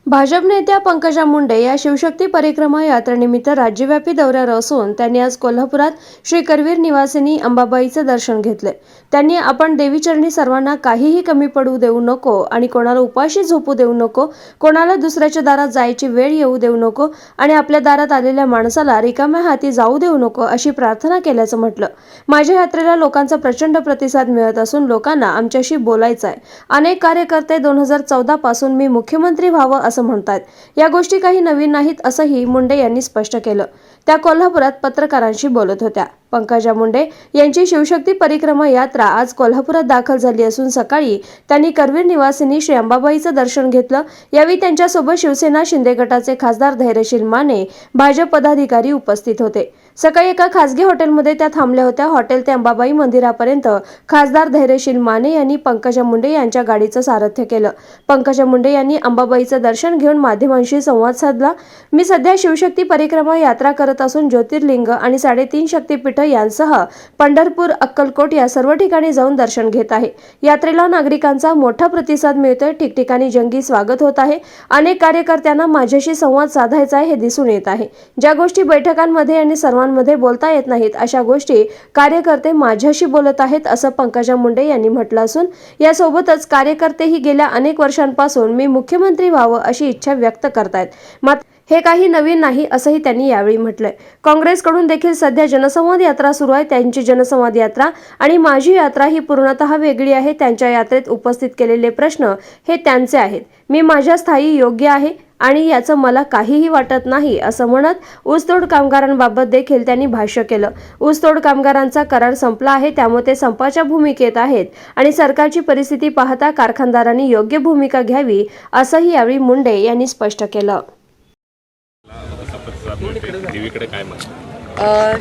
भाजप नेत्या पंकजा मुंडे या शिवशक्ती परिक्रमा यात्रेनिमित्त राज्यव्यापी दौऱ्यावर असून त्यांनी आज कोल्हापुरात श्री करवीर निवासिनी अंबाबाईचं दर्शन घेतले। त्यांनी आपण देवीचरणी सर्वांना काहीही कमी पडू देऊ नको आणि कोणाला उपाशी झोपू देऊ नको, कोणाला दुसऱ्याच्या दारात जायची वेळ येऊ देऊ नको आणि आपल्या दारात आलेल्या माणसाला रिकाम्या हाती जाऊ देऊ नको अशी प्रार्थना केल्याचं म्हटलं। माझ्या यात्रेला लोकांचा प्रचंड प्रतिसाद मिळत असून लोकांना आमच्याशी बोलायचं आहे। अनेक कार्यकर्ते 2014 पासून मी मुख्यमंत्री व्हावं असं म्हणतात। या गोष्टी काही नवीन नाहीत असंही मुंडे यांनी स्पष्ट केलं। त्या कोल्हापुरात पत्रकारांशी बोलत होत्या। पंकजा मुंडे यांची शिवशक्ती परिक्रमा यात्रा आज कोल्हापुरात दाखल झाली असून सकाळी त्यांनी करवीर निवासिनी श्री अंबाबाईचं दर्शन घेतलं। यावेळी त्यांच्यासोबत शिवसेना शिंदे गटाचे खासदार धैर्यशील माने, भाजप पदाधिकारी उपस्थित होते। सकाळी एका खासगी हॉटेलमध्ये त्या थांबल्या होत्या। हॉटेल ते अंबाबाई मंदिरापर्यंत खासदार धैर्यशील माने यांनी पंकजा मुंडे यांच्या गाडीचं सारथ्य केलं। पंकजा मुंडे यांनी अंबाबाईचं दर्शन घेऊन माध्यमांशी संवाद साधला। मी सध्या शिवशक्ती परिक्रमा यात्रा करत असून ज्योतिर्लिंग आणि 3.5 शक्तीपीठ यांसह पंढरपूर, अक्कलकोट या सर्व ठिकाणी जाऊन दर्शन घेत आहे। यात्रेला नागरिकांचा मोठा प्रतिसाद मिळतोय। ठिकठिकाणी जंगी स्वागत होत आहे। अनेक कार्यकर्त्यांना माझ्याशी संवाद साधायचा आहे हे दिसून येत आहे। ज्या गोष्टी बैठकांमध्ये आणि सर्वांमध्ये बोलता येत नाहीत अशा गोष्टी कार्यकर्ते माझ्याशी बोलत आहेत असं पंकजा मुंडे यांनी म्हटलं असून यासोबतच कार्यकर्तेही गेल्या अनेक वर्षांपासून मी मुख्यमंत्री व्हावं अशी इच्छा व्यक्त करतायत। मात्र हे काही नवीन नाही असंही त्यांनी यावेळी म्हटलंय। काँग्रेसकडून देखील सध्या जनसंवाद यात्रा सुरू आहे। त्यांची जनसंवाद यात्रा आणि माझी यात्रा ही पूर्णतः वेगळी आहे। त्यांच्या यात्रेत उपस्थित केलेले प्रश्न हे त्यांचे आहेत। मी माझ्या स्थायी योग्य आहे आणि याचं मला काहीही वाटत नाही असं म्हणत ऊसतोड कामगारांबाबत देखील त्यांनी भाष्य केलं। ऊसतोड कामगारांचा करार संपला आहे, त्यामुळे ते संपाच्या भूमिकेत आहेत आणि सरकारची परिस्थिती पाहता कारखानदारांनी योग्य भूमिका घ्यावी असंही यावेळी मुंडे यांनी स्पष्ट केलं।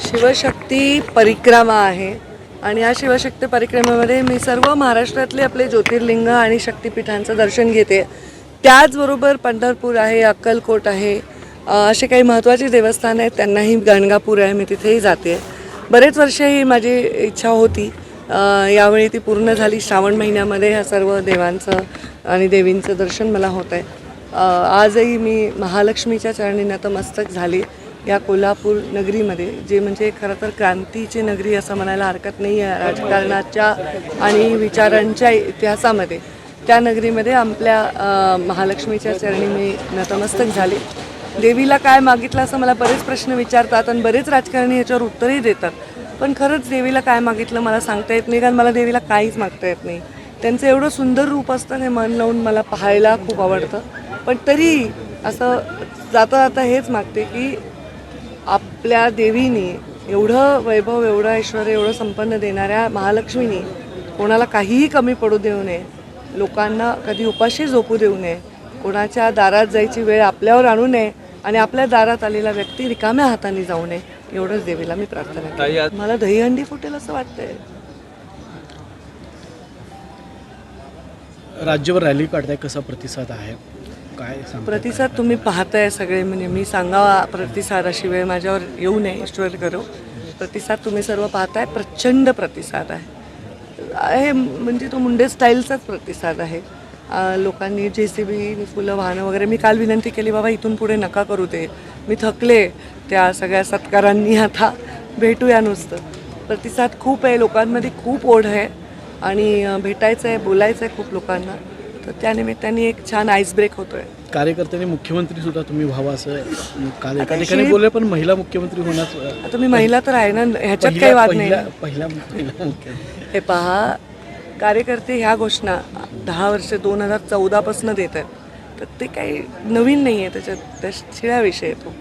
शिवशक्ती परिक्रमा आहे आणि या शिवशक्ती परिक्रमेमध्ये मी सर्व महाराष्ट्रातले आपले ज्योतिर्लिंग आणि शक्तिपीठांचं दर्शन घेते। त्याचबरोबर पंढरपूर आहे, अक्कलकोट आहे, असे काही महत्त्वाचे देवस्थान आहेत, त्यांनाही गाणगापूर आहे, मी तिथेही जाते। बरेच वर्ष ही माझी इच्छा होती, यावेळी ती पूर्ण झाली। श्रावण महिन्यामध्ये ह्या सर्व देवांचं आणि देवींचं दर्शन मला होत आहे। आजही मी महालक्ष्मीच्या चरणी नतमस्तक झाली या कोल्हापूर नगरीमध्ये, जे म्हणजे खरं तर क्रांतीची नगरी असं म्हणायला हरकत नाही आहे। राजकारणाच्या आणि विचारांच्या इतिहासामध्ये त्या नगरीमध्ये आपल्या महालक्ष्मीच्या चरणी मी नतमस्तक झाले। देवीला काय मागितलं असं मला बरेच प्रश्न विचारतात आणि बरेच राजकारणी याच्यावर उत्तरही देतात, पण खरंच देवीला काय मागितलं मला सांगता येत नाही, कारण मला देवीला काहीच मागता येत नाही। त्यांचं एवढं सुंदर रूप असतं, हे मन लावून मला पाहायला खूप आवडतं। पण तरी असं जाता जाता हेच मागते की आपल्या देवीने एवढं वैभव, एवढं ऐश्वर, एवढं संपन्न देणाऱ्या महालक्ष्मीने कोणाला काहीही कमी पडू देऊ नये, लोकांना कधी उपाशी झोपू देऊ नये, कोणाच्या दारात जायची वेळ आपल्यावर आणू नये आणि आपल्या दारात आलेला व्यक्ती रिकाम्या हाताने जाऊ नये, एवढंच देवीला मी प्रार्थना करते। मला दहीहंडी फुटेल असं वाटतंय। राज्यभर रॅली काढताय, कसा प्रतिसाद आहे, काय प्रतिसाद तुम्ही पाहताय सगळे, म्हणजे मी सांगावा प्रतिसाद अशी वेळ माझ्यावर येऊ नये, ईश्वर करो। प्रतिसाद तुम्ही सर्व पाहताय, प्रचंड प्रतिसाद आहे, म्हणजे तो मुंडे स्टाईलचाच प्रतिसाद आहे। लोकांनी JCB, फुलं, वाहनं वगैरे, मी काल विनंती केली बाबा इथून पुढे नका करू ते, मी थकले त्या सगळ्या सत्कारांनी, आता भेटूया नुसतं। प्रतिसाद खूप आहे, लोकांमध्ये खूप ओढ आहे आणि भेटायचं आहे, बोलायचं आहे खूप लोकांना, तर त्यानिमित्ताने एक छान आईस ब्रेक होतोय। कार्यकर्त्यांनी मुख्यमंत्री सुद्धा तुम्ही व्हावं असं काल एका ठिकाणी बोलले, पण महिला मुख्यमंत्री होणार, आता मी महिला तर आहे ना, ह्याच्यात काही वाद नाही। पहिला मुख्यमंत्री हे पहा, कार्यकर्ते ह्या घोषणा 10 वर्ष 2014 पासून देत आहेत, तर ते काही नवीन नाही आहे, त्याच्यात शिळा विषय येतो।